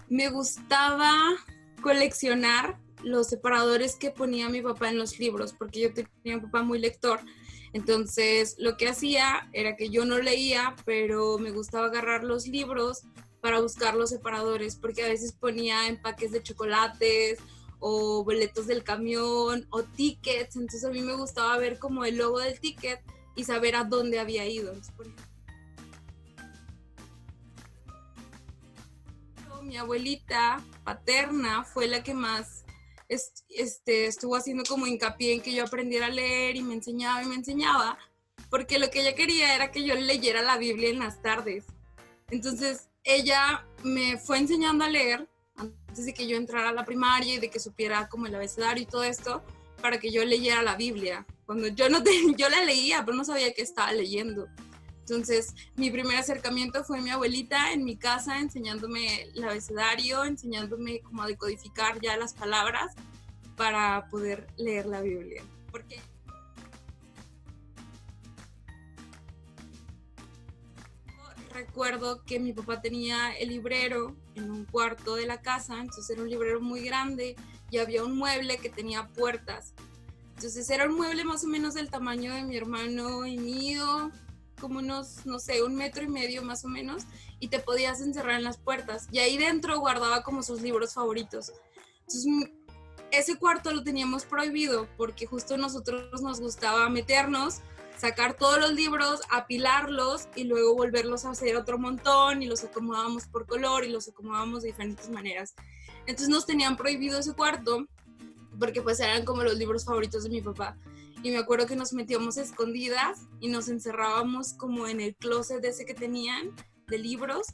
Me gustaba coleccionar los separadores que ponía mi papá en los libros, porque yo tenía un papá muy lector. Entonces, lo que hacía era que yo no leía, pero me gustaba agarrar los libros para buscar los separadores, porque a veces ponía empaques de chocolates o boletos del camión o tickets. Entonces, a mí me gustaba ver como el logo del ticket y saber a dónde había ido. Por ejemplo, mi abuelita paterna fue la que más estuvo haciendo como hincapié en que yo aprendiera a leer y me enseñaba, porque lo que ella quería era que yo leyera la Biblia en las tardes. Entonces ella me fue enseñando a leer antes de que yo entrara a la primaria y de que supiera como el abecedario y todo esto, para que yo leyera la Biblia. Cuando yo yo la leía, pero no sabía qué estaba leyendo. Entonces, mi primer acercamiento fue mi abuelita en mi casa enseñándome el abecedario, enseñándome cómo decodificar ya las palabras para poder leer la Biblia. Porque recuerdo que mi papá tenía el librero en un cuarto de la casa, entonces era un librero muy grande y había un mueble que tenía puertas. Entonces era un mueble más o menos del tamaño de mi hermano y mío, como unos, no sé, 1,5 metros más o menos, y te podías encerrar en las puertas. Y ahí dentro guardaba como sus libros favoritos. Entonces, ese cuarto lo teníamos prohibido porque justo nosotros nos gustaba meternos, sacar todos los libros, apilarlos y luego volverlos a hacer otro montón y los acomodábamos por color y los acomodábamos de diferentes maneras. Entonces nos tenían prohibido ese cuarto porque pues eran como los libros favoritos de mi papá. Y me acuerdo que nos metíamos escondidas y nos encerrábamos como en el closet ese que tenían de libros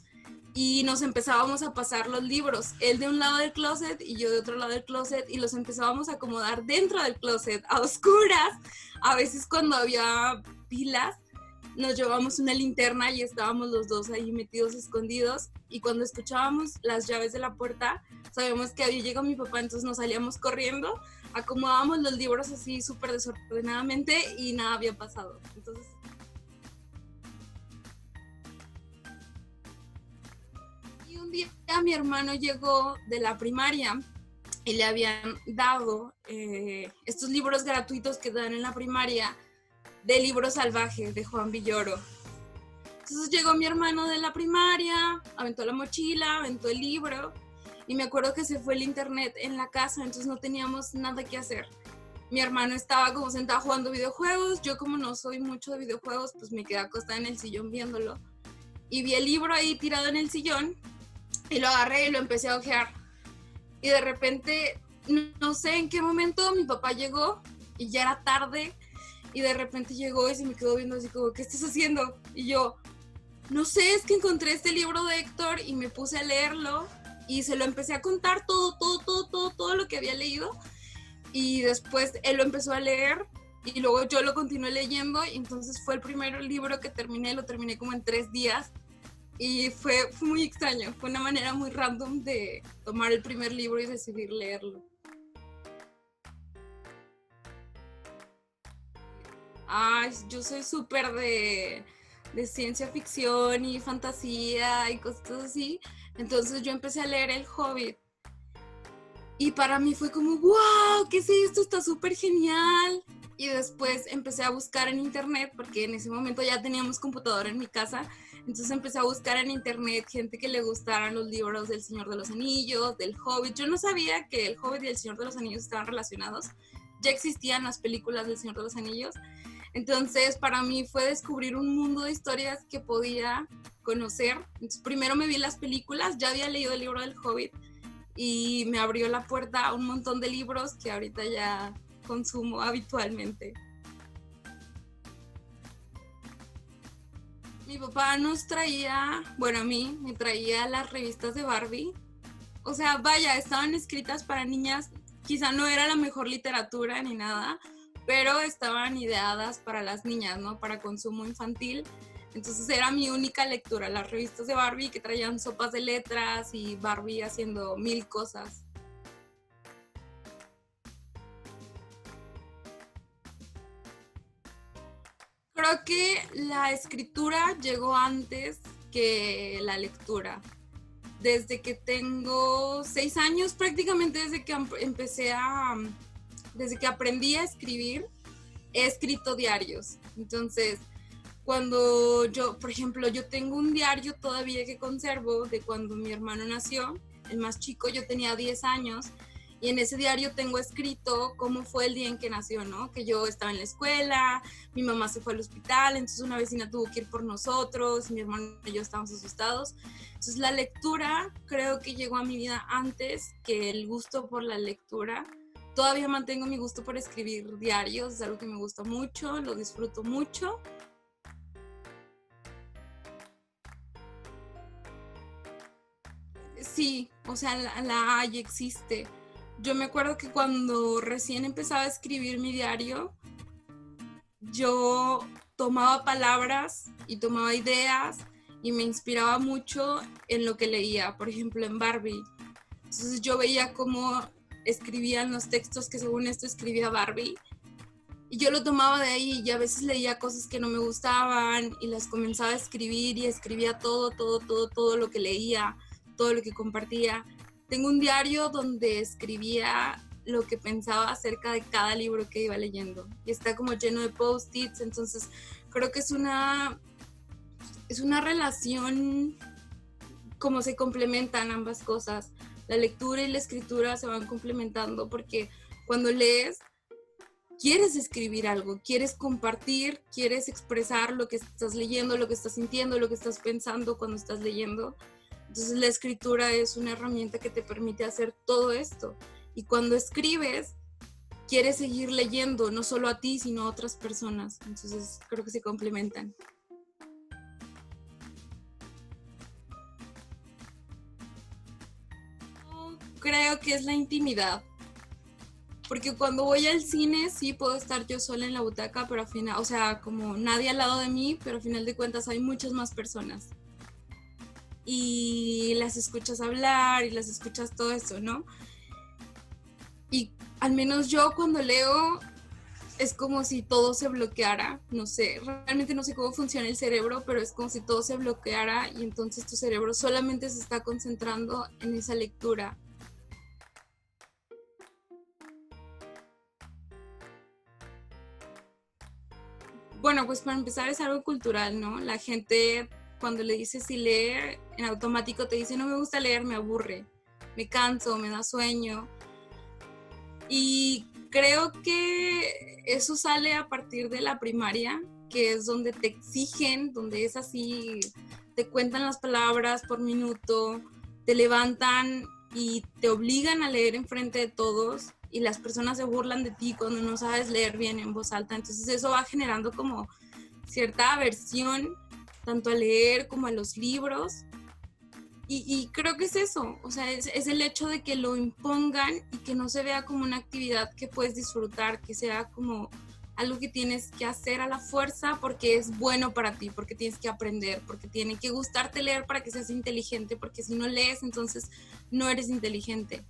y nos empezábamos a pasar los libros, él de un lado del closet y yo de otro lado del closet, y los empezábamos a acomodar dentro del closet, a oscuras. A veces cuando había pilas, nos llevábamos una linterna y estábamos los dos ahí metidos escondidos, y cuando escuchábamos las llaves de la puerta, sabíamos que había llegado mi papá, entonces nos salíamos corriendo, acomodábamos los libros así súper desordenadamente y nada había pasado. Entonces, y un día mi hermano llegó de la primaria y le habían dado estos libros gratuitos que dan en la primaria de Libro Salvaje de Juan Villoro. Entonces llegó mi hermano de la primaria, aventó la mochila, aventó el libro, y me acuerdo que se fue el internet en la casa, entonces no teníamos nada que hacer. Mi hermano estaba como sentado jugando videojuegos, yo como no soy mucho de videojuegos, pues me quedé acostada en el sillón viéndolo, y vi el libro ahí tirado en el sillón, y lo agarré y lo empecé a hojear. Y de repente, no sé en qué momento, mi papá llegó, y ya era tarde, y de repente llegó y se me quedó viendo así como, ¿qué estás haciendo? Y yo, no sé, es que encontré este libro de Héctor y me puse a leerlo y se lo empecé a contar todo lo que había leído, y después él lo empezó a leer y luego yo lo continué leyendo, y entonces fue el primer libro que terminé, lo terminé como en 3 días y fue muy extraño, fue una manera muy random de tomar el primer libro y decidir leerlo. Ay, yo soy súper de ciencia ficción y fantasía y cosas así. Entonces yo empecé a leer El Hobbit. Y para mí fue como, wow, ¿qué es esto? Está súper genial. Y después empecé a buscar en internet, porque en ese momento ya teníamos computadora en mi casa. Entonces empecé a buscar en internet gente que le gustaran los libros del Señor de los Anillos, del Hobbit. Yo no sabía que El Hobbit y el Señor de los Anillos estaban relacionados. Ya existían las películas del Señor de los Anillos. Entonces, para mí fue descubrir un mundo de historias que podía conocer. Entonces, primero me vi las películas, ya había leído el libro del Hobbit y me abrió la puerta a un montón de libros que ahorita ya consumo habitualmente. Mi papá nos traía, bueno, a mí me traía las revistas de Barbie. O sea, vaya, estaban escritas para niñas, quizá no era la mejor literatura ni nada, pero estaban ideadas para las niñas, ¿no? Para consumo infantil. Entonces era mi única lectura, las revistas de Barbie que traían sopas de letras y Barbie haciendo mil cosas. Creo que la escritura llegó antes que la lectura. desde que tengo 6 años, prácticamente desde que aprendí a escribir, he escrito diarios. Entonces, cuando yo, por ejemplo, yo tengo un diario todavía que conservo de cuando mi hermano nació, el más chico, yo tenía 10 años, y en ese diario tengo escrito cómo fue el día en que nació, ¿no? Que yo estaba en la escuela, mi mamá se fue al hospital, entonces una vecina tuvo que ir por nosotros, mi hermano y yo estábamos asustados. Entonces la lectura creo que llegó a mi vida antes que el gusto por la lectura. Todavía mantengo mi gusto por escribir diarios, es algo que me gusta mucho, lo disfruto mucho. Sí, o sea, la hay, existe. Yo me acuerdo que cuando recién empezaba a escribir mi diario, yo tomaba palabras y tomaba ideas y me inspiraba mucho en lo que leía, por ejemplo, en Barbie. Entonces yo veía cómo escribían los textos que según esto escribía Barbie y yo lo tomaba de ahí y a veces leía cosas que no me gustaban y las comenzaba a escribir y escribía todo lo que leía, todo lo que compartía. Tengo un diario donde escribía lo que pensaba acerca de cada libro que iba leyendo y está como lleno de post-its, entonces creo que es una relación, como se complementan ambas cosas. La lectura y la escritura se van complementando porque cuando lees quieres escribir algo, quieres compartir, quieres expresar lo que estás leyendo, lo que estás sintiendo, lo que estás pensando cuando estás leyendo. Entonces la escritura es una herramienta que te permite hacer todo esto. Y cuando escribes, quieres seguir leyendo, no solo a ti, sino a otras personas. Entonces creo que se complementan. Creo que es la intimidad. Porque cuando voy al cine sí puedo estar yo sola en la butaca, pero al final, o sea, como nadie al lado de mí, pero al final de cuentas hay muchas más personas. Y las escuchas hablar y las escuchas todo eso, ¿no? Y al menos yo cuando leo es como si todo se bloqueara, no sé, realmente no sé cómo funciona el cerebro, pero es como si todo se bloqueara y entonces tu cerebro solamente se está concentrando en esa lectura. Bueno, pues para empezar es algo cultural, ¿no? La gente cuando le dices si lee, en automático te dice no me gusta leer, me aburre, me canso, me da sueño. Y creo que eso sale a partir de la primaria, que es donde te exigen, donde es así, te cuentan las palabras por minuto, te levantan y te obligan a leer enfrente de todos y las personas se burlan de ti cuando no sabes leer bien en voz alta. Entonces eso va generando como cierta aversión tanto a leer como a los libros. Y creo que es eso, o sea, es el hecho de que lo impongan y que no se vea como una actividad que puedes disfrutar, que sea como algo que tienes que hacer a la fuerza porque es bueno para ti, porque tienes que aprender, porque tiene que gustarte leer para que seas inteligente, porque si no lees entonces no eres inteligente.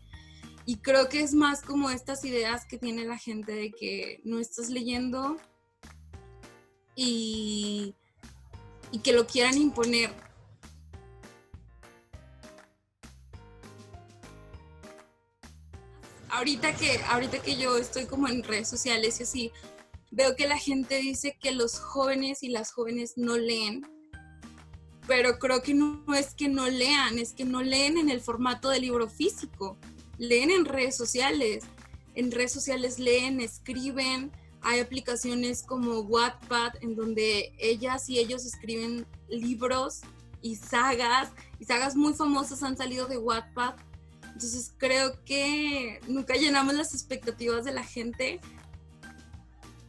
Y creo que es más como estas ideas que tiene la gente de que no estás leyendo y que lo quieran imponer. Ahorita que yo estoy como en redes sociales y así, veo que la gente dice que los jóvenes y las jóvenes no leen, pero creo que no es que no lean, es que no leen en el formato de libro físico, leen en redes sociales leen, escriben, hay aplicaciones como Wattpad en donde ellas y ellos escriben libros y sagas muy famosas han salido de Wattpad. Entonces creo que nunca llenamos las expectativas de la gente.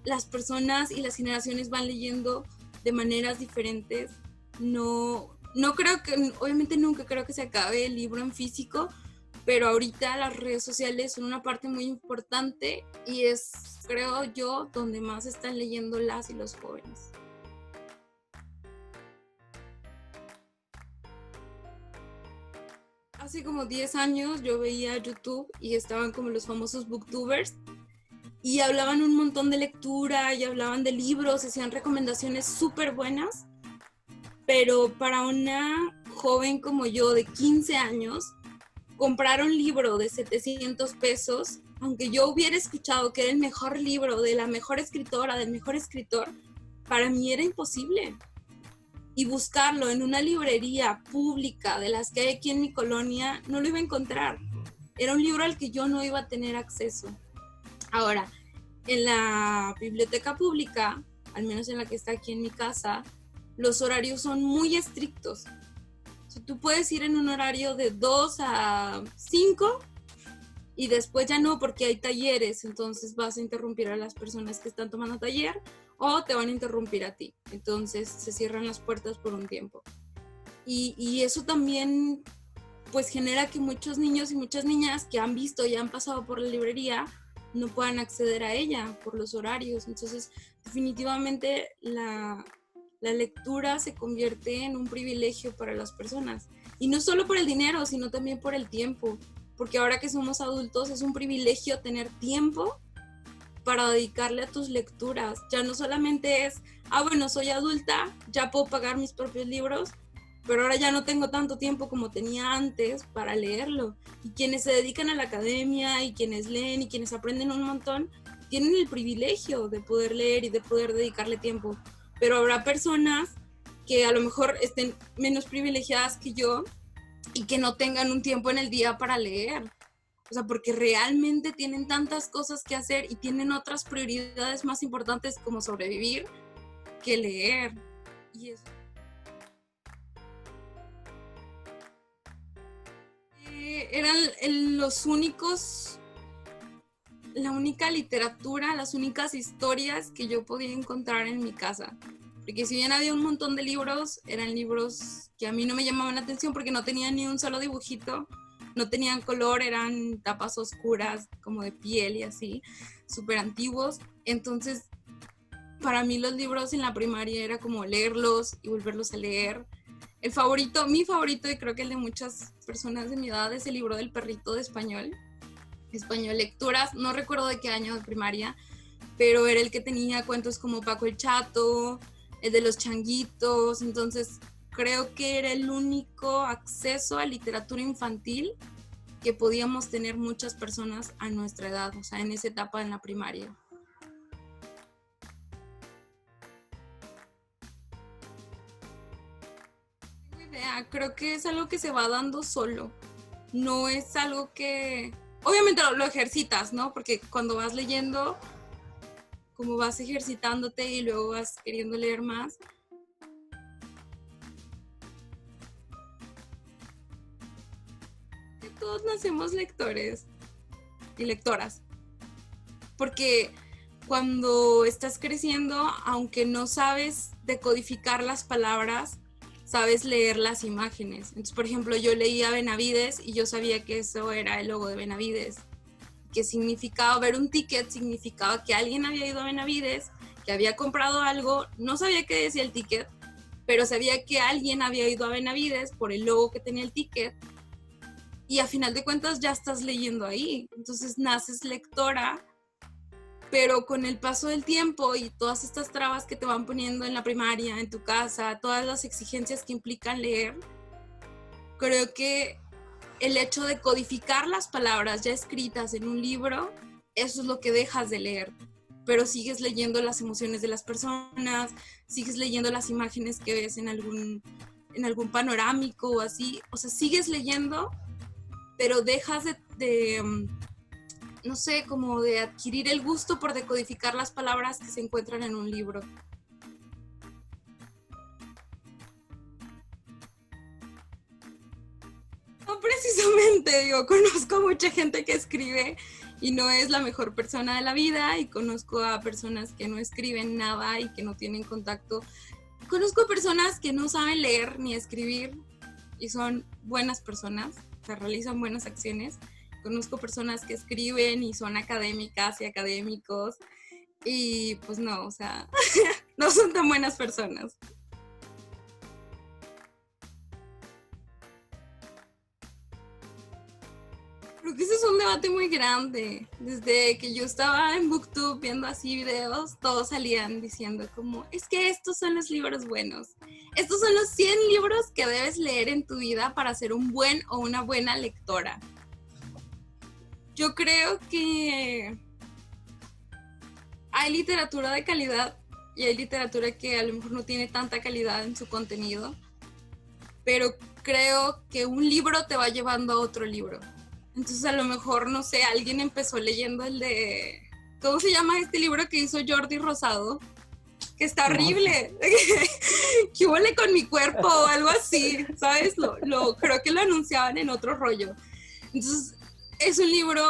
Las personas y las generaciones van leyendo de maneras diferentes. No creo que, obviamente nunca creo que se acabe el libro en físico, pero ahorita las redes sociales son una parte muy importante y es, creo yo, donde más están leyendo las y los jóvenes. Hace como 10 años yo veía YouTube y estaban como los famosos booktubers y hablaban un montón de lectura y hablaban de libros, hacían recomendaciones súper buenas, pero para una joven como yo, de 15 años, comprar un libro de 700 pesos, aunque yo hubiera escuchado que era el mejor libro de la mejor escritora, del mejor escritor, para mí era imposible. Y buscarlo en una librería pública de las que hay aquí en mi colonia, no lo iba a encontrar. Era un libro al que yo no iba a tener acceso. Ahora, en la biblioteca pública, al menos en la que está aquí en mi casa, los horarios son muy estrictos. O sea, tú puedes ir en un horario de 2 a 5 y después ya no, porque hay talleres, entonces vas a interrumpir a las personas que están tomando taller o te van a interrumpir a ti. Entonces se cierran las puertas por un tiempo. Y eso también pues genera que muchos niños y muchas niñas que han visto y han pasado por la librería no puedan acceder a ella por los horarios. Entonces definitivamente la lectura se convierte en un privilegio para las personas. Y no solo por el dinero, sino también por el tiempo. Porque ahora que somos adultos es un privilegio tener tiempo para dedicarle a tus lecturas. Ya no solamente es, bueno, soy adulta, ya puedo pagar mis propios libros, pero ahora ya no tengo tanto tiempo como tenía antes para leerlo. Y quienes se dedican a la academia y quienes leen y quienes aprenden un montón, tienen el privilegio de poder leer y de poder dedicarle tiempo. Pero habrá personas que a lo mejor estén menos privilegiadas que yo y que no tengan un tiempo en el día para leer. O sea, porque realmente tienen tantas cosas que hacer y tienen otras prioridades más importantes como sobrevivir que leer. Y eso. Eran los únicos, la única literatura, las únicas historias que yo podía encontrar en mi casa. Porque si bien había un montón de libros, eran libros que a mí no me llamaban la atención porque no tenían ni un solo dibujito, no tenían color, eran tapas oscuras como de piel y así, súper antiguos. Entonces, para mí los libros en la primaria era como leerlos y volverlos a leer. Mi favorito, y creo que el de muchas personas de mi edad, es el libro del perrito de español lecturas, no recuerdo de qué año de primaria, pero era el que tenía cuentos como Paco el Chato, el de los changuitos. Entonces creo que era el único acceso a literatura infantil que podíamos tener muchas personas a nuestra edad, o sea, en esa etapa en la primaria. No tengo idea, creo que es algo que se va dando solo, no es algo que... Obviamente lo ejercitas, ¿no? Porque cuando vas leyendo, como vas ejercitándote y luego vas queriendo leer más. Todos nacemos lectores y lectoras. Porque cuando estás creciendo, aunque no sabes decodificar las palabras, sabes leer las imágenes. Entonces, por ejemplo, yo leía Benavides y yo sabía que eso era el logo de Benavides. Que significaba, ver un ticket significaba que alguien había ido a Benavides, que había comprado algo, no sabía qué decía el ticket, pero sabía que alguien había ido a Benavides por el logo que tenía el ticket, y a final de cuentas ya estás leyendo ahí. Entonces naces lectora, pero con el paso del tiempo y todas estas trabas que te van poniendo en la primaria, en tu casa, todas las exigencias que implican leer, creo que el hecho de codificar las palabras ya escritas en un libro, eso es lo que dejas de leer, pero sigues leyendo las emociones de las personas, sigues leyendo las imágenes que ves en algún panorámico o así, o sea, sigues leyendo, pero dejas no sé, como de adquirir el gusto por decodificar las palabras que se encuentran en un libro. No, precisamente, digo, conozco mucha gente que escribe y no es la mejor persona de la vida, y conozco a personas que no escriben nada y que no tienen contacto. Conozco personas que no saben leer ni escribir y son buenas personas, o sea, realizan buenas acciones. Conozco personas que escriben y son académicas y académicos y pues no, o sea, no son tan buenas personas. Creo que ese es un debate muy grande. Desde que yo estaba en BookTube viendo así videos, todos salían diciendo como, es que estos son los libros buenos. Estos son los 100 libros que debes leer en tu vida para ser un buen o una buena lectora. Yo creo que hay literatura de calidad y hay literatura que a lo mejor no tiene tanta calidad en su contenido, pero creo que un libro te va llevando a otro libro. Entonces a lo mejor, no sé, alguien empezó leyendo el de... ¿Cómo se llama este libro que hizo Jordi Rosado? Que está horrible. ¿Qué huele con mi cuerpo? O algo así, ¿sabes? Creo que lo anunciaban en otro rollo. Entonces es un libro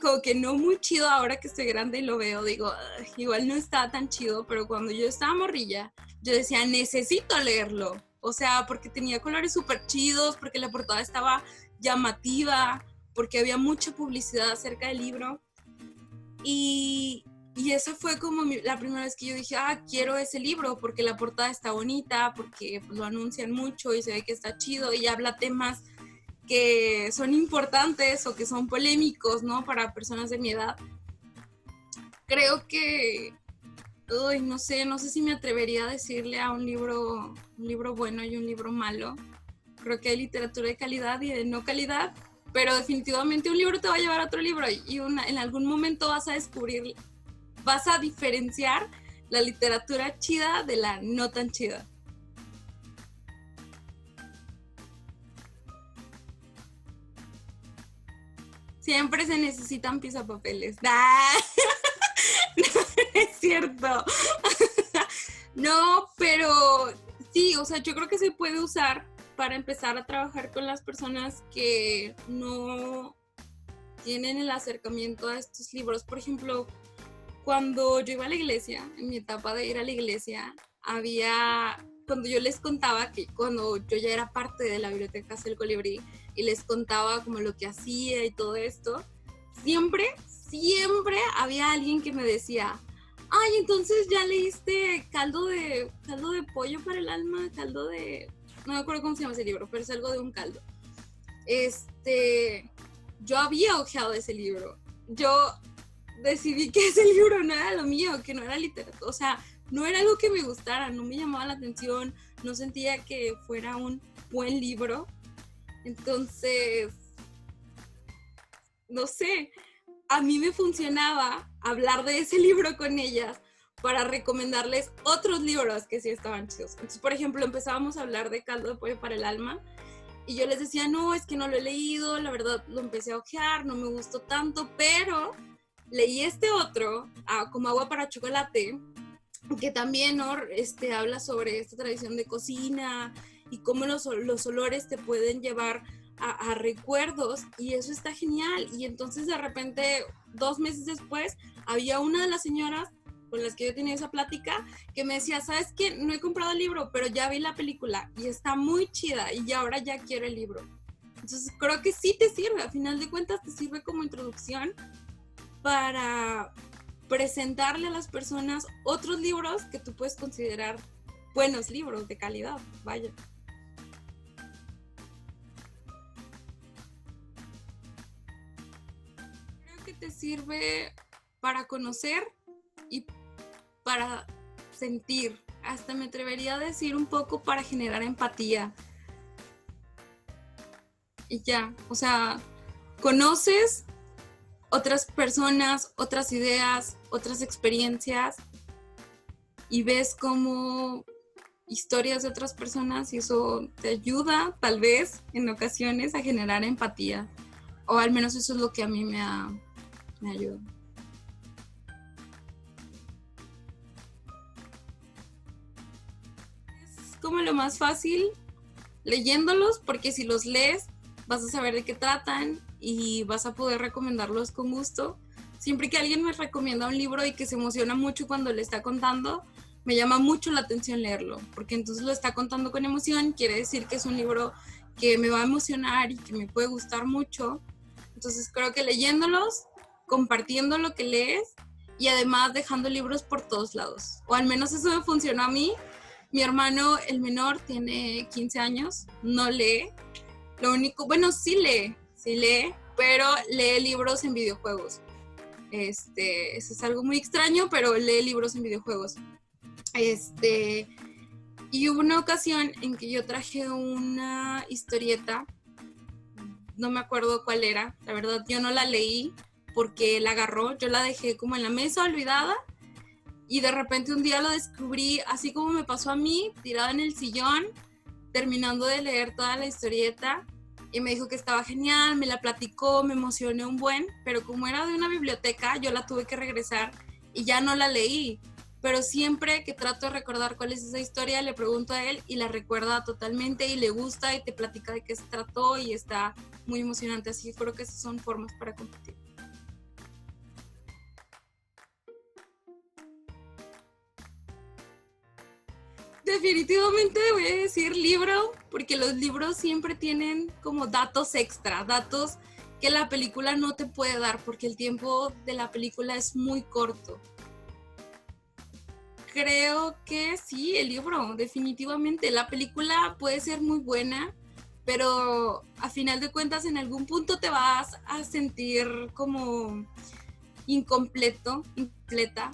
como que no muy chido. Ahora que estoy grande y lo veo, digo, igual no está tan chido, pero cuando yo estaba morrilla, yo decía, necesito leerlo. O sea, porque tenía colores súper chidos, porque la portada estaba llamativa, porque había mucha publicidad acerca del libro. Y esa fue como la primera vez que yo dije, quiero ese libro, porque la portada está bonita, porque lo anuncian mucho y se ve que está chido y habla temas que son importantes o que son polémicos, ¿no? Para personas de mi edad. Creo que, no sé si me atrevería a decirle a un libro bueno y un libro malo. Creo que hay literatura de calidad y de no calidad, pero definitivamente un libro te va a llevar a otro libro y en algún momento vas a diferenciar la literatura chida de la no tan chida. Siempre se necesitan pisapapeles. ¡Ah! No, es cierto. No, pero sí, o sea, yo creo que se puede usar para empezar a trabajar con las personas que no tienen el acercamiento a estos libros. Por ejemplo, cuando yo iba a la iglesia, en mi etapa de ir a la iglesia, cuando yo les contaba que cuando yo ya era parte de la biblioteca del Colibrí y les contaba como lo que hacía y todo esto, siempre había alguien que me decía, entonces ya leíste caldo de pollo para el alma, no me acuerdo cómo se llama ese libro, pero es algo de un caldo. Yo había hojeado ese libro. Yo decidí que ese libro no era lo mío, que no era literatura. O sea, no era algo que me gustara, no me llamaba la atención, no sentía que fuera un buen libro. Entonces, no sé, a mí me funcionaba hablar de ese libro con ellas para recomendarles otros libros que sí estaban chidos. Entonces, por ejemplo, empezábamos a hablar de Caldo de Pollo para el Alma y yo les decía, no, es que no lo he leído, la verdad lo empecé a hojear, no me gustó tanto, pero leí este otro, como Agua para Chocolate, que también, ¿no? Habla sobre esta tradición de cocina y cómo los olores te pueden llevar a recuerdos, y eso está genial. Y entonces de repente 2 meses después había una de las señoras con las que yo tenía esa plática que me decía, ¿sabes qué? No he comprado el libro, pero ya vi la película y está muy chida y ahora ya quiero el libro. Entonces creo que sí te sirve, a final de cuentas te sirve como introducción para presentarle a las personas otros libros que tú puedes considerar buenos libros de calidad, vaya. Creo que te sirve para conocer y para sentir, hasta me atrevería a decir un poco para generar empatía. Y ya, o sea, conoces otras personas, otras ideas, otras experiencias y ves como historias de otras personas y eso te ayuda tal vez en ocasiones a generar empatía, o al menos eso es lo que a mí me ayuda. Es como lo más fácil leyéndolos, porque si los lees vas a saber de qué tratan y vas a poder recomendarlos con gusto. Siempre que alguien me recomienda un libro y que se emociona mucho cuando le está contando, me llama mucho la atención leerlo, porque entonces lo está contando con emoción, quiere decir que es un libro que me va a emocionar y que me puede gustar mucho. Entonces creo que leyéndolos, compartiendo lo que lees y además dejando libros por todos lados, o al menos eso me funcionó a mí. Mi hermano, el menor, tiene 15 años, no lee. Lo único, bueno, sí sí lee, pero lee libros en videojuegos. Eso es algo muy extraño, pero lee libros en videojuegos. Y hubo una ocasión en que yo traje una historieta, no me acuerdo cuál era, la verdad yo no la leí porque la agarró, yo la dejé como en la mesa olvidada y de repente un día lo descubrí, así como me pasó a mí, tirada en el sillón, terminando de leer toda la historieta, y me dijo que estaba genial, me la platicó, me emocioné un buen, pero como era de una biblioteca, yo la tuve que regresar y ya no la leí. Pero siempre que trato de recordar cuál es esa historia, le pregunto a él y la recuerda totalmente y le gusta y te platica de qué se trató y está muy emocionante. Así que creo que esas son formas para compartir. Definitivamente voy a decir libro, porque los libros siempre tienen como datos extra, datos que la película no te puede dar, porque el tiempo de la película es muy corto. Creo que sí, el libro, definitivamente. La película puede ser muy buena, pero a final de cuentas en algún punto te vas a sentir como incompleto, incompleta,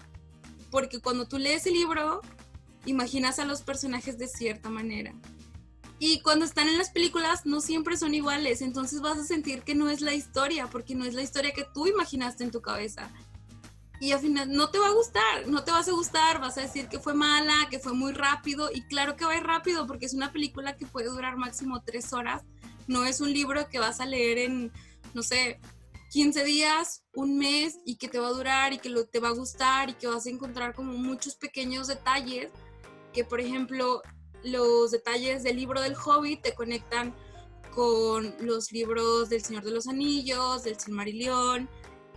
porque cuando tú lees el libro, imaginas a los personajes de cierta manera. Y cuando están en las películas no siempre son iguales, entonces vas a sentir que no es la historia, porque no es la historia que tú imaginaste en tu cabeza. Y al final no te va a gustar, no te vas a gustar, vas a decir que fue mala, que fue muy rápido, y claro que va a ir rápido, porque es una película que puede durar máximo 3 horas, no es un libro que vas a leer en, no sé, 15 días, un mes, y que te va a durar, y que te va a gustar, y que vas a encontrar como muchos pequeños detalles, que por ejemplo, los detalles del libro del Hobbit te conectan con los libros del Señor de los Anillos, del Silmarillion,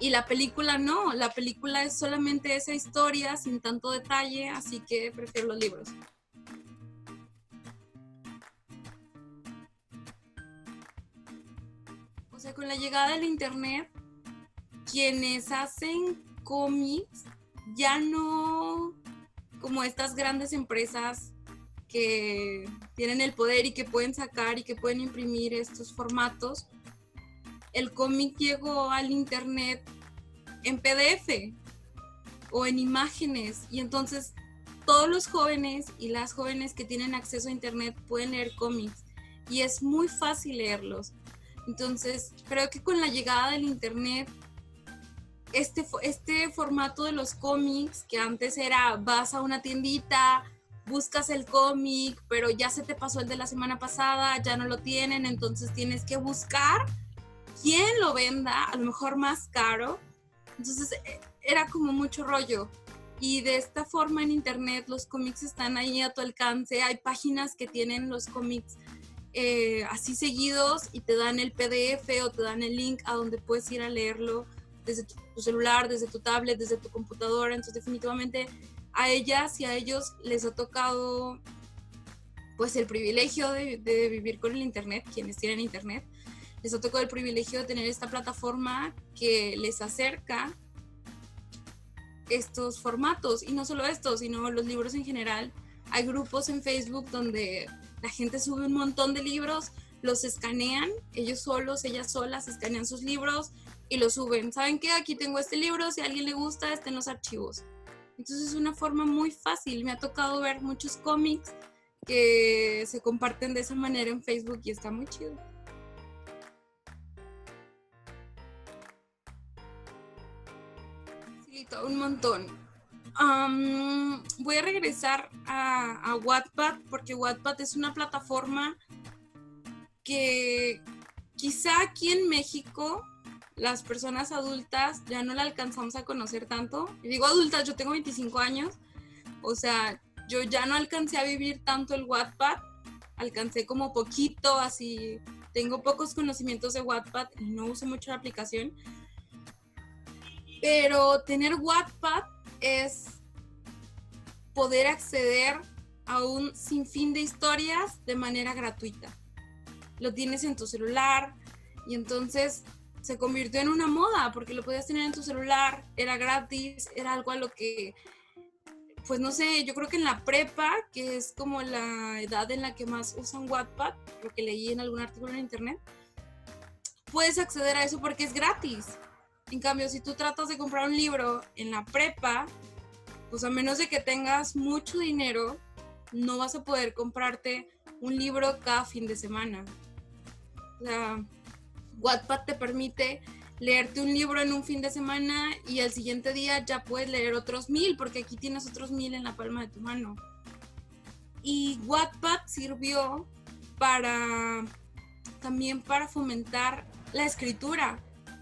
y la película no, la película es solamente esa historia sin tanto detalle, así que prefiero los libros. O sea, con la llegada del internet, quienes hacen cómics ya no como estas grandes empresas que tienen el poder y que pueden sacar y que pueden imprimir estos formatos. El cómic llegó al internet en PDF o en imágenes, y entonces todos los jóvenes y las jóvenes que tienen acceso a internet pueden leer cómics y es muy fácil leerlos. Entonces creo que con la llegada del internet, este formato de los cómics, que antes era vas a una tiendita, buscas el cómic, pero ya se te pasó el de la semana pasada, ya no lo tienen, entonces tienes que buscar quién lo venda, a lo mejor más caro. Entonces era como mucho rollo. Y de esta forma en internet los cómics están ahí a tu alcance. Hay páginas que tienen los cómics así seguidos y te dan el PDF o te dan el link a donde puedes ir a leerlo desde tu celular, desde tu tablet, desde tu computadora. Entonces definitivamente a ellas y a ellos les ha tocado pues el privilegio de vivir con el internet, quienes tienen internet. Les ha tocado el privilegio de tener esta plataforma que les acerca estos formatos, y no solo estos, sino los libros en general. Hay grupos en Facebook donde la gente sube un montón de libros, los escanean, ellos solos, ellas solas escanean sus libros y los suben. ¿Saben qué? Aquí tengo este libro, si a alguien le gusta, está en los archivos. Entonces es una forma muy fácil. Me ha tocado ver muchos cómics que se comparten de esa manera en Facebook y está muy chido. Facilita un montón. Voy a regresar a Wattpad, porque Wattpad es una plataforma que quizá aquí en México las personas adultas ya no la alcanzamos a conocer tanto. Y digo adultas, yo tengo 25 años, o sea, yo ya no alcancé a vivir tanto el Wattpad, alcancé como poquito, así, tengo pocos conocimientos de Wattpad y no uso mucho la aplicación. Pero tener Wattpad es poder acceder a un sinfín de historias de manera gratuita. Lo tienes en tu celular y entonces se convirtió en una moda porque lo podías tener en tu celular, era gratis, era algo a lo que, pues no sé, yo creo que en la prepa, que es como la edad en la que más usan Wattpad, lo que leí en algún artículo en internet, puedes acceder a eso porque es gratis. En cambio, si tú tratas de comprar un libro en la prepa, pues a menos de que tengas mucho dinero, no vas a poder comprarte un libro cada fin de semana. O sea, Wattpad te permite leerte un libro en un fin de semana y al siguiente día ya puedes leer otros 1000, porque aquí tienes otros 1000 en la palma de tu mano. Y Wattpad sirvió también para fomentar la escritura,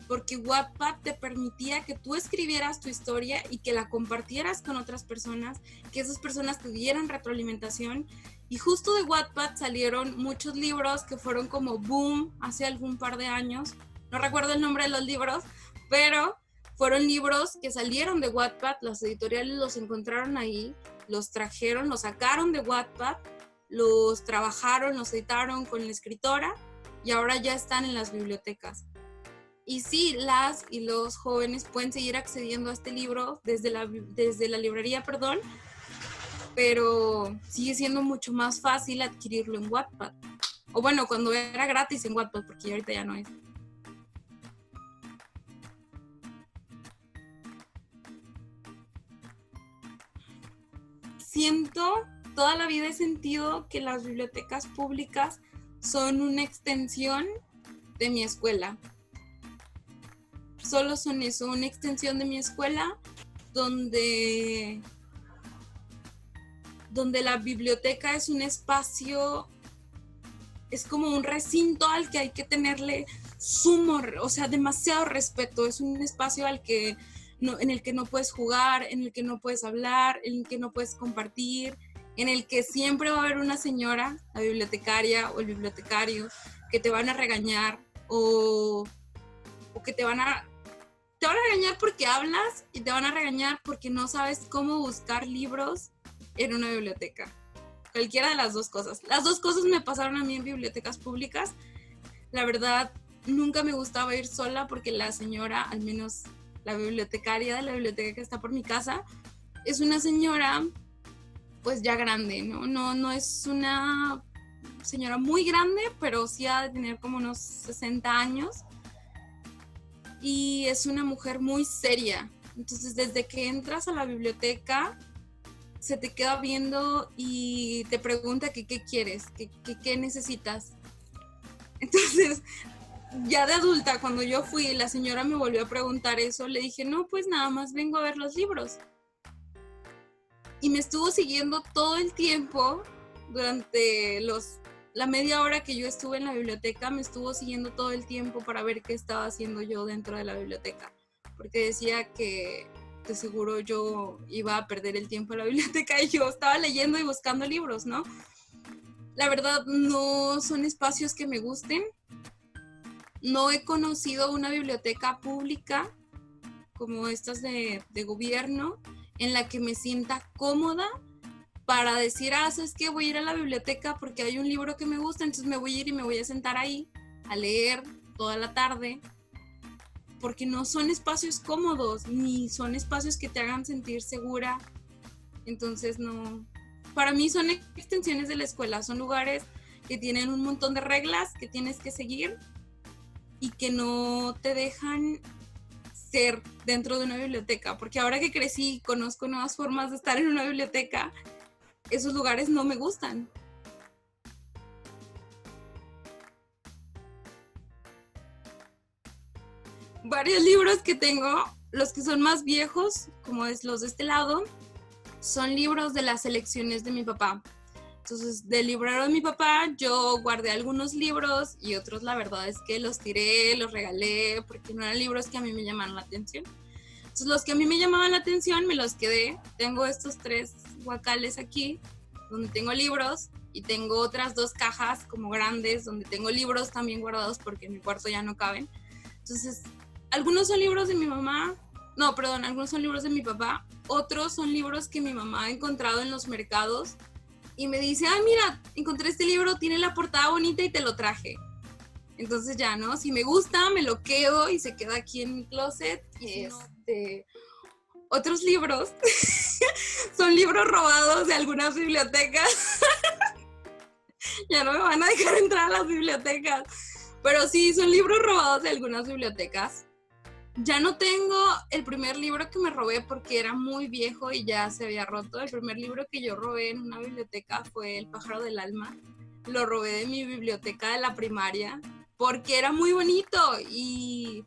porque Wattpad te permitía que tú escribieras tu historia y que la compartieras con otras personas, que esas personas te dieran retroalimentación. Y justo de Wattpad salieron muchos libros que fueron como boom hace algún par de años. No recuerdo el nombre de los libros, pero fueron libros que salieron de Wattpad, las editoriales los encontraron ahí, los trajeron, los sacaron de Wattpad, los trabajaron, los editaron con la escritora y ahora ya están en las bibliotecas. Y sí, las y los jóvenes pueden seguir accediendo a este libro desde la librería, pero sigue siendo mucho más fácil adquirirlo en Wattpad. O bueno, cuando era gratis en Wattpad, porque ahorita ya no es. Toda la vida he sentido que las bibliotecas públicas son una extensión de mi escuela. Solo son eso, una extensión de mi escuela donde la biblioteca es un espacio, es como un recinto al que hay que tenerle demasiado respeto. Es un espacio en el que no puedes jugar, en el que no puedes hablar, en el que no puedes compartir, en el que siempre va a haber una señora, la bibliotecaria o el bibliotecario, que te van a regañar o que te van a regañar porque hablas y te van a regañar porque no sabes cómo buscar libros en una biblioteca. Cualquiera de las dos cosas. Las dos cosas me pasaron a mí en bibliotecas públicas. La verdad, nunca me gustaba ir sola porque la señora, al menos la bibliotecaria de la biblioteca que está por mi casa, es una señora pues ya grande, ¿no? No es una señora muy grande, pero sí ha de tener como unos 60 años. Y es una mujer muy seria. Entonces, desde que entras a la biblioteca, se te queda viendo y te pregunta que qué quieres, qué necesitas. Entonces, ya de adulta, cuando yo fui, la señora me volvió a preguntar eso, le dije, no, pues nada más vengo a ver los libros. Y me estuvo siguiendo todo el tiempo, durante la media hora que yo estuve en la biblioteca, me estuvo siguiendo todo el tiempo para ver qué estaba haciendo yo dentro de la biblioteca, porque decía que de seguro yo iba a perder el tiempo en la biblioteca y yo estaba leyendo y buscando libros, ¿no? La verdad, no son espacios que me gusten. No he conocido una biblioteca pública como estas de gobierno en la que me sienta cómoda para decir, ¿sabes qué? Voy a ir a la biblioteca porque hay un libro que me gusta, entonces me voy a ir y me voy a sentar ahí a leer toda la tarde, porque no son espacios cómodos, ni son espacios que te hagan sentir segura. Entonces no, para mí son extensiones de la escuela, son lugares que tienen un montón de reglas que tienes que seguir y que no te dejan ser dentro de una biblioteca, porque ahora que crecí y conozco nuevas formas de estar en una biblioteca, esos lugares no me gustan. Varios libros que tengo, los que son más viejos, como es los de este lado, son libros de las selecciones de mi papá. Entonces, del librero de mi papá, yo guardé algunos libros y otros, la verdad es que los tiré, los regalé, porque no eran libros que a mí me llamaron la atención. Entonces, los que a mí me llamaban la atención, me los quedé. Tengo estos 3 guacales aquí, donde tengo libros, y tengo otras 2 cajas como grandes, donde tengo libros también guardados, porque en mi cuarto ya no caben. Entonces, algunos son libros de mi mamá, algunos son libros de mi papá, otros son libros que mi mamá ha encontrado en los mercados, y me dice, mira, encontré este libro, tiene la portada bonita y te lo traje. Entonces ya, ¿no? Si me gusta, me lo quedo y se queda aquí en mi closet. Y otros libros son libros robados de algunas bibliotecas. Ya no me van a dejar entrar a las bibliotecas. Pero sí, son libros robados de algunas bibliotecas. Ya no tengo el primer libro que me robé porque era muy viejo y ya se había roto. El primer libro que yo robé en una biblioteca fue El pájaro del alma. Lo robé de mi biblioteca de la primaria porque era muy bonito y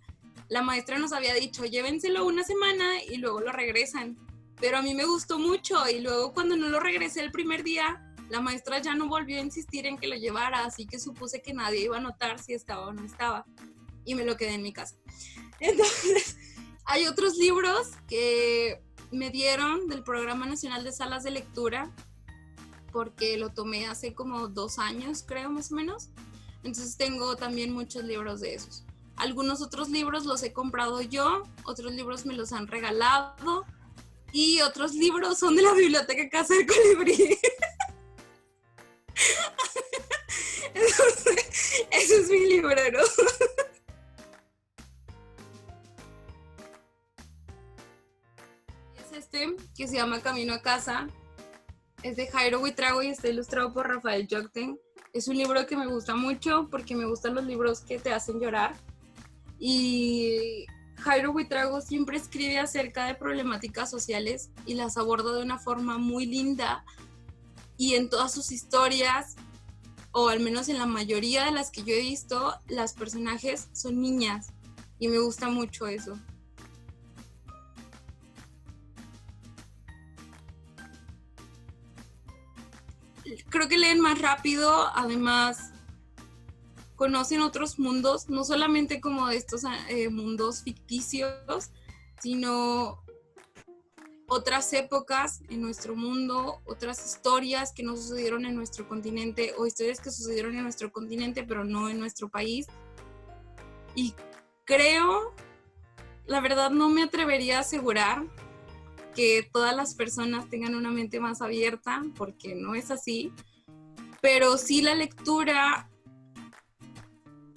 la maestra nos había dicho, llévenselo una semana y luego lo regresan. Pero a mí me gustó mucho y luego cuando no lo regresé el primer día, la maestra ya no volvió a insistir en que lo llevara, así que supuse que nadie iba a notar si estaba o no estaba y me lo quedé en mi casa. Entonces, hay otros libros que me dieron del Programa Nacional de Salas de Lectura porque lo tomé hace como 2 años, creo, más o menos. Entonces tengo también muchos libros de esos. Algunos otros libros los he comprado yo, otros libros me los han regalado y otros libros son de la Biblioteca Casa del Colibrí. Entonces, ese es mi librero. Es este, que se llama Camino a Casa. Es de Jairo Buitrago y está ilustrado por Rafael Jokten. Es un libro que me gusta mucho porque me gustan los libros que te hacen llorar. Y Jairo Buitrago siempre escribe acerca de problemáticas sociales y las aborda de una forma muy linda. Y en todas sus historias, o al menos en la mayoría de las que yo he visto, las personajes son niñas. Y me gusta mucho eso. Creo que leen más rápido, además conocen otros mundos, no solamente como de estos mundos ficticios, sino otras épocas en nuestro mundo, otras historias que no sucedieron en nuestro continente o historias que sucedieron en nuestro continente pero no en nuestro país. Y creo, la verdad no me atrevería a asegurar que todas las personas tengan una mente más abierta, porque no es así, pero sí la lectura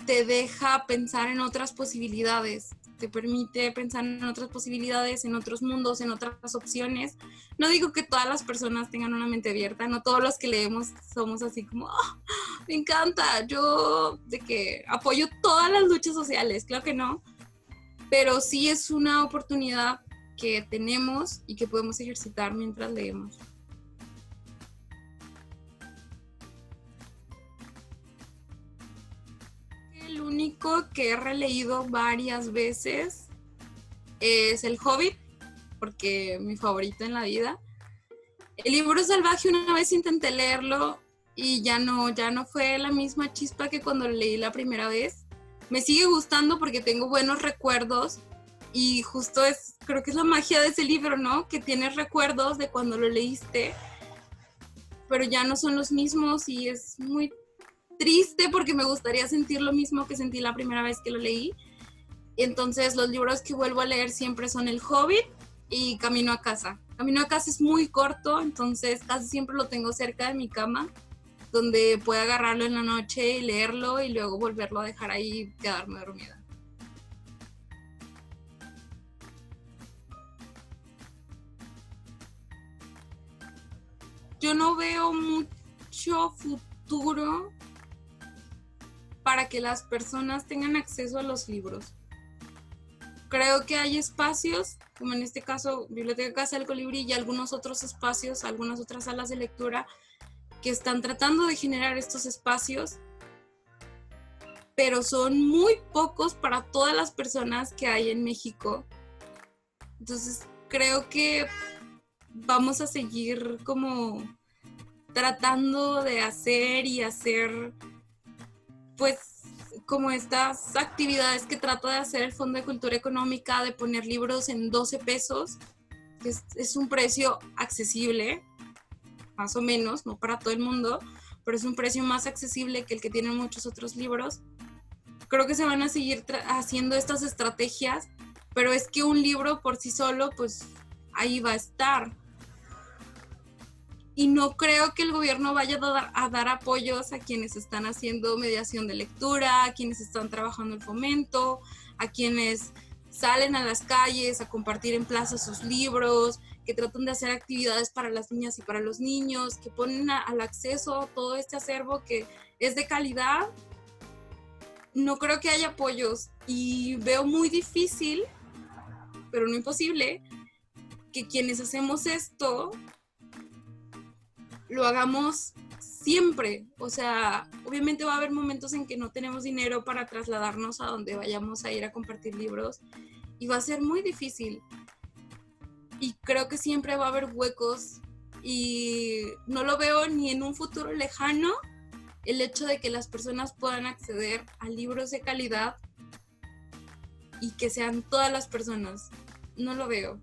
te deja pensar en otras posibilidades, te permite pensar en otras posibilidades, en otros mundos, en otras opciones. No digo que todas las personas tengan una mente abierta, no todos los que leemos somos así como, oh, me encanta, yo de que apoyo todas las luchas sociales, claro que no, pero sí es una oportunidad que tenemos y que podemos ejercitar mientras leemos. El único que he releído varias veces es El Hobbit, porque es mi favorito en la vida. El libro salvaje una vez intenté leerlo y ya no fue la misma chispa que cuando lo leí la primera vez. Me sigue gustando porque tengo buenos recuerdos y justo creo que es la magia de ese libro, ¿no? Que tienes recuerdos de cuando lo leíste, pero ya no son los mismos y es muy triste porque me gustaría sentir lo mismo que sentí la primera vez que lo leí. Entonces los libros que vuelvo a leer siempre son El Hobbit y Camino a Casa. Camino a Casa es muy corto, entonces casi siempre lo tengo cerca de mi cama, donde puedo agarrarlo en la noche y leerlo y luego volverlo a dejar ahí y quedarme dormida. Yo no veo mucho futuro para que las personas tengan acceso a los libros. Creo que hay espacios, como en este caso Biblioteca Casa del Colibrí y algunos otros espacios, algunas otras salas de lectura que están tratando de generar estos espacios, pero son muy pocos para todas las personas que hay en México. Entonces creo que vamos a seguir como tratando de hacer pues como estas actividades que trata de hacer el Fondo de Cultura Económica, de poner libros en 12 pesos, que es un precio accesible, más o menos, no para todo el mundo, pero es un precio más accesible que el que tienen muchos otros libros. Creo que se van a seguir haciendo estas estrategias, pero es que un libro por sí solo, pues ahí va a estar. Y no creo que el gobierno vaya a dar apoyos a quienes están haciendo mediación de lectura, a quienes están trabajando el fomento, a quienes salen a las calles a compartir en plazas sus libros, que tratan de hacer actividades para las niñas y para los niños, que ponen al acceso todo este acervo que es de calidad, no creo que haya apoyos y veo muy difícil, pero no imposible, que quienes hacemos esto lo hagamos siempre. O sea, obviamente va a haber momentos en que no tenemos dinero para trasladarnos a donde vayamos a ir a compartir libros y va a ser muy difícil. Y creo que siempre va a haber huecos y no lo veo ni en un futuro lejano el hecho de que las personas puedan acceder a libros de calidad y que sean todas las personas. No lo veo.